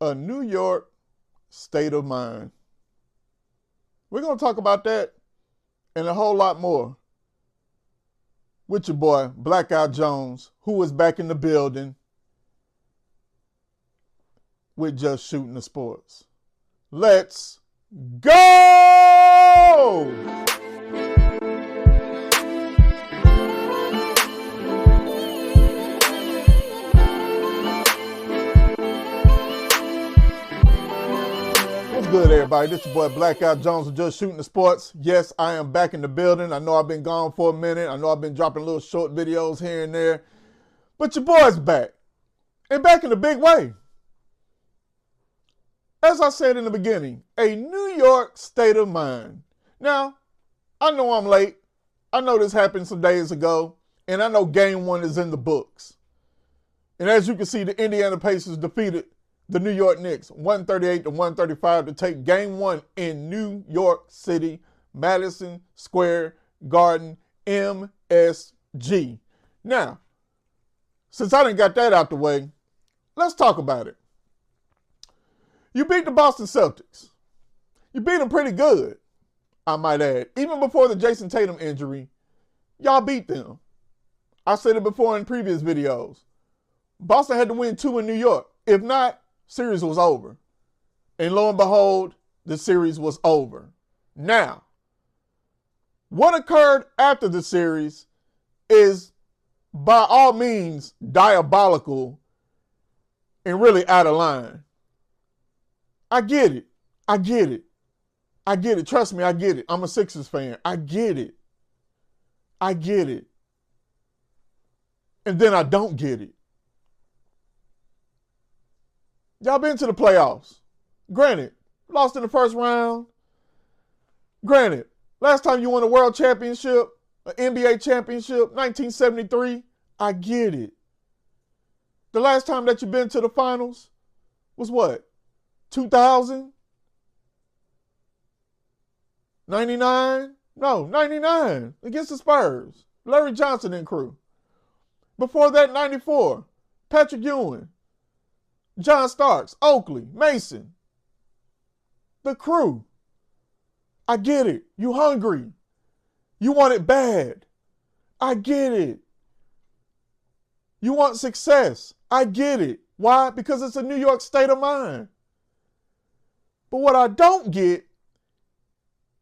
A New York state of mind. We're going to talk about that and a whole lot more with your boy, Blackout Jones, who is back in the building with Just Shooting the Sports. Let's go! What's good, everybody? This is your boy Blackout Jones with Just Shooting the Sports. Yes, I am back in the building. I know I've been gone for a minute. I know I've been dropping little short videos here and there. But your boy's back. And back in a big way. As I said in the beginning, a New York state of mind. Now, I know I'm late. I know this happened some days ago. And I know game one is in the books. And as you can see, the Indiana Pacers defeated the New York Knicks 138-135 to take game one in New York City, Madison Square Garden, MSG. Now, since I done got that out the way, let's talk about it. You beat the Boston Celtics. You beat them pretty good, I might add. Even before the Jason Tatum injury, y'all beat them. I said it before in previous videos. Boston had to win 2 in New York. If not, series was over. And lo and behold, the series was over. Now, what occurred after the series is by all means diabolical and really out of line. I get it. I get it. I get it. Trust me, I get it. I'm a Sixers fan. I get it. I get it. And then I don't get it. Y'all been to the playoffs. Granted, lost in the first round. Granted, last time you won a world championship, an NBA championship, 1973. I get it. The last time that you've been to the finals was what? 2000? 99? No, 99 against the Spurs. Larry Johnson and crew. Before that, 94. Patrick Ewing. John Starks, Oakley, Mason, the crew. I get it. You hungry. You want it bad. I get it. You want success. I get it. Why? Because it's a New York state of mind. But what I don't get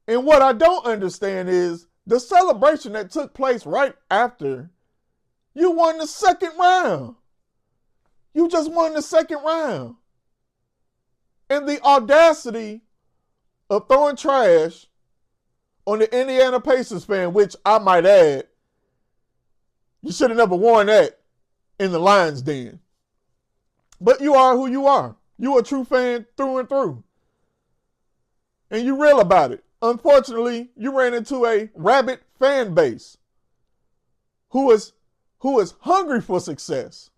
and what I don't understand is the celebration that took place right after you won the second round. You just won the second round. And the audacity of throwing trash on the Indiana Pacers fan, which I might add, you should have never worn that in the Lions den. But you are who you are. You a true fan through and through. And you real about it. Unfortunately, you ran into a rabid fan base who is hungry for success.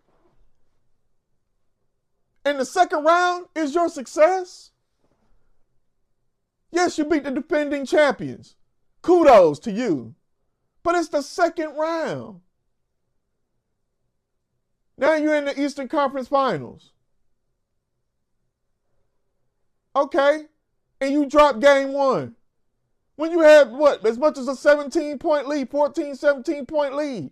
And the second round is your success? Yes, you beat the defending champions. Kudos to you. But it's the second round. Now you're in the Eastern Conference Finals. Okay. And you dropped game one. When you had what? As much as a 17-point lead, 14, 17-point lead.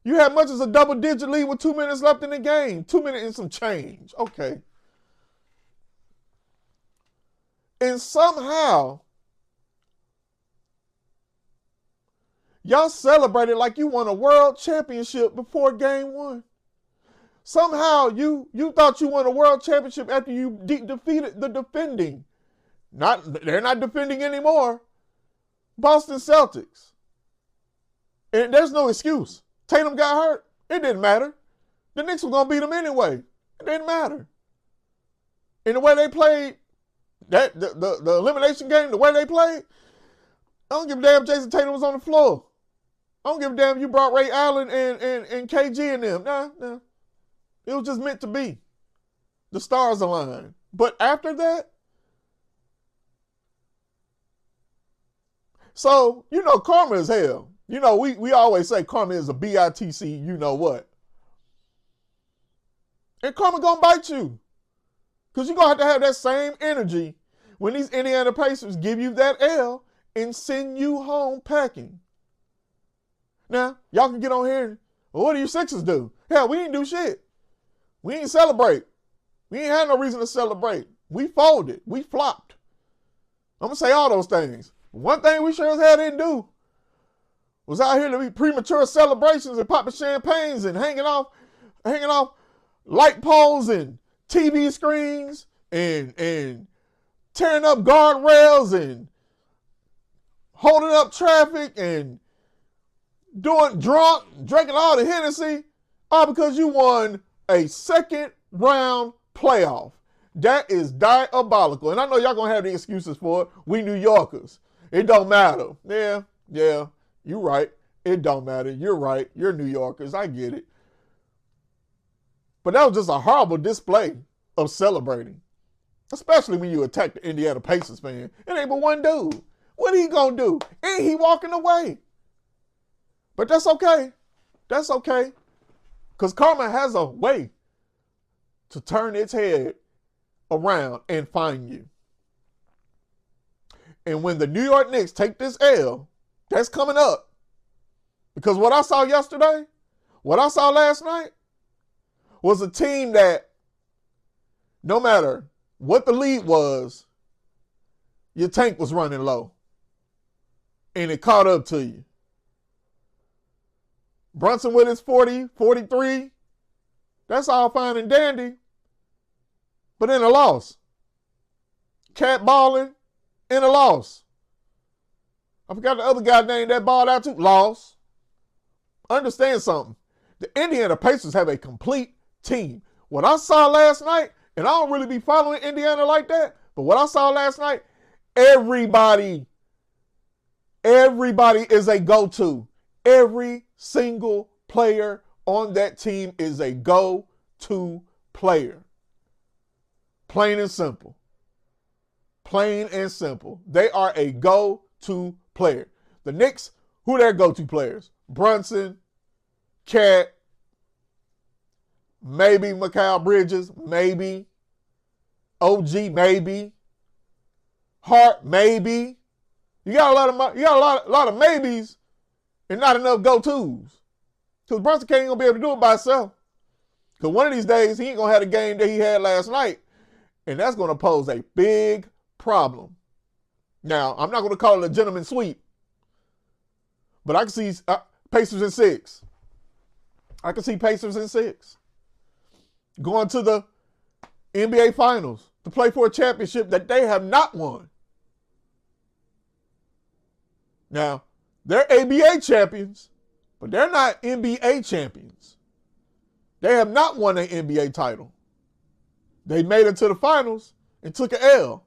You had much as a double-digit lead with 2 minutes left in the game. 2 minutes and some change. Okay. And somehow, y'all celebrated like you won a world championship before game one. Somehow, you thought you won a world championship after you defeated the defending. They're not defending anymore. Boston Celtics. And there's no excuse. Tatum got hurt. It didn't matter. The Knicks were going to beat them anyway. It didn't matter. And the way they played, the elimination game, the way they played, I don't give a damn Jason Tatum was on the floor. I don't give a damn you brought Ray Allen and KG in them. Nah. It was just meant to be. The stars aligned. But after that, so, karma is hell. We always say karma is a BITC, you know what. And karma gonna bite you. Because you're going to have that same energy when these Indiana Pacers give you that L and send you home packing. Now, y'all can get on here and, well, what do you Sixers do? Hell, we ain't do shit. We ain't celebrate. We ain't had no reason to celebrate. We folded. We flopped. I'm going to say all those things. One thing we sure as hell didn't do was out here to be premature celebrations and popping champagnes and hanging off light poles and TV screens and tearing up guardrails and holding up traffic and drinking all the Hennessy, all because you won a second round playoff. That is diabolical. And I know y'all gonna have the excuses for it. We New Yorkers. It don't matter. Yeah, you're right. It don't matter. You're right. You're New Yorkers. I get it. But that was just a horrible display of celebrating. Especially when you attack the Indiana Pacers fan. It ain't but one dude. What he gonna do? Ain't he walking away? But that's okay. That's okay. Because karma has a way to turn its head around and find you. And when the New York Knicks take this L, that's coming up. Because what I saw yesterday, what I saw last night, was a team that no matter what the lead was, your tank was running low. And it caught up to you. Brunson with his 40, 43. That's all fine and dandy. But in a loss. Cat balling in a loss. I forgot the other guy named that balled out too. Loss. Understand something. The Indiana Pacers have a complete team. What I saw last night, and I don't really be following Indiana like that, but what I saw last night, everybody is a go-to. Every single player on that team is a go-to player. Plain and simple. Plain and simple. They are a go-to player. The Knicks, who are their go-to players? Brunson, Cat, maybe Mikal Bridges, maybe. OG, maybe. Hart, maybe. You got a lot of maybes and not enough go-tos. Because Brunson ain't gonna be able to do it by himself. Because one of these days he ain't gonna have the game that he had last night. And that's gonna pose a big problem. Now, I'm not gonna call it a gentleman's sweep. But I can see Pacers in 6. I can see Pacers in 6. Going to the NBA Finals to play for a championship that they have not won. Now, they're ABA champions, but they're not NBA champions. They have not won an NBA title. They made it to the finals and took an L.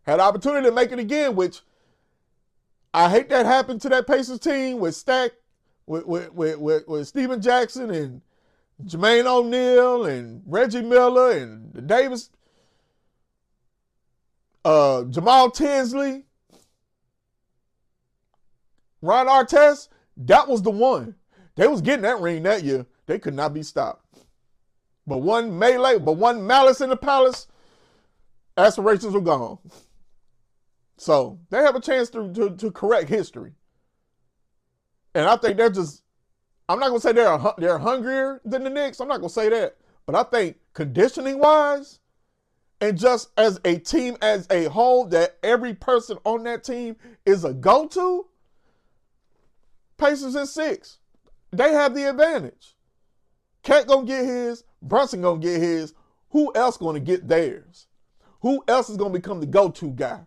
Had the opportunity to make it again, which I hate that happened to that Pacers team with Stack, with Steven Jackson and Jermaine O'Neal and Reggie Miller and the Davis, Jamal Tinsley, Ron Artest. That was the one. They was getting that ring that year. They could not be stopped. But one malice in the palace, aspirations were gone. So they have a chance to correct history. And I think they're just, I'm not going to say they're hungrier than the Knicks. I'm not going to say that. But I think conditioning wise and just as a team as a whole, that every person on that team is a go-to, Pacers in 6. They have the advantage. Cat going to get his. Brunson going to get his. Who else going to get theirs? Who else is going to become the go-to guy?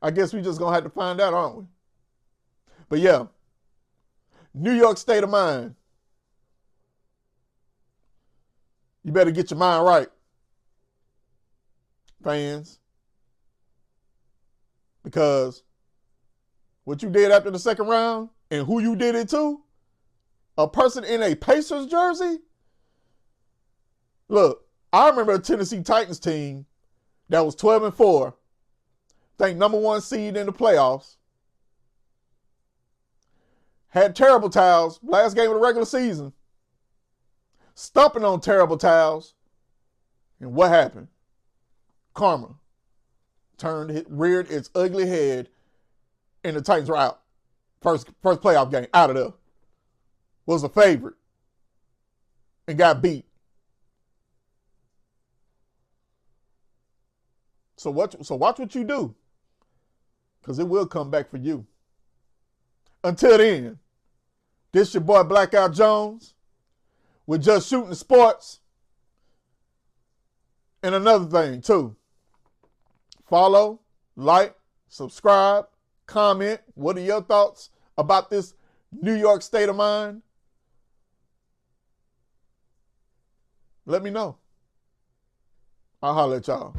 I guess we just going to have to find out, aren't we? But yeah, New York state of mind. You better get your mind right, fans. Because what you did after the second round and who you did it to, a person in a Pacers jersey. Look, I remember a Tennessee Titans team that was 12-4, think number 1 seed in the playoffs, had terrible towels, last game of the regular season, stomping on terrible towels. And what happened? Karma reared its ugly head, and the Titans were out. First playoff game, out of there. Was a favorite and got beat. So watch what you do, because it will come back for you. Until then, this your boy Blackout Jones with Just Shooting Sports. And another thing too, follow, like, subscribe, comment. What are your thoughts about this New York state of mind? Let me know. I'll holler at y'all.